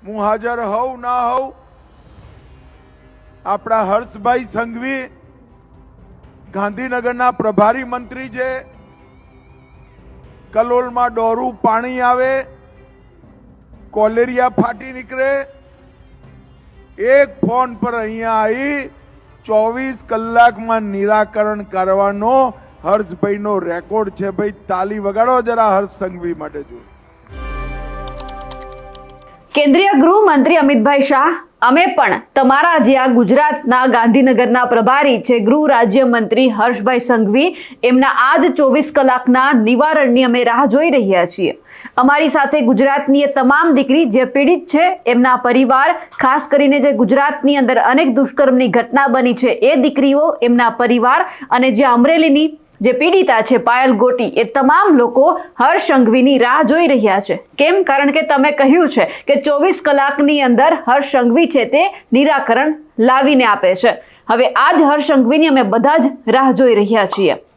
હું હાજર હોઉં ના હોઉં, આપણા હર્ષભાઈ સંઘવી ગાંધીનગરના પ્રભારી મંત્રી છે. કલોલમાં ડોરું પાણી આવે, કોલેરિયા ફાટી નીકળે, એક ફોન પર અહીંયા આવી 24 કલાકમાં નિરાકરણ કરવાનો હર્ષભાઈનો રેકોર્ડ છે. ભાઈ તાલી વગાડો જરા હર્ષ સંઘવી માટે. જો કેન્દ્રીય ગૃહમંત્રી અમિતભાઈ શાહ, અમે પણ તમારા જે આ ગુજરાતના ગાંધીનગરના પ્રભારી છે ગૃહ રાજ્યમંત્રી હર્ષભાઈ સંઘવી, એમના આજ 24 કલાકના નિવારણની અમે રાહ જોઈ રહ્યા છીએ. અમારી સાથે ગુજરાતની એ તમામ દીકરી જે પીડિત છે, એમના પરિવાર, ખાસ કરીને જે ગુજરાતની અંદર અનેક દુષ્કર્મની ઘટના બની છે એ દીકરીઓ, એમના પરિવાર, અને જે અમરેલીની જે પીડિતા છે પાયલ ગોટી, એ તમામ લોકો હર્ષ સંઘવીની રાહ જોઈ રહ્યા છે. કેમ? કારણ કે તમે કહ્યું છે કે 24 કલાકની અંદર હર્ષ સંઘવી છે તે નિરાકરણ લાવીને આપે છે. હવે આ જ હર્ષ સંઘવીની અમે બધા જ રાહ જોઈ રહ્યા છીએ.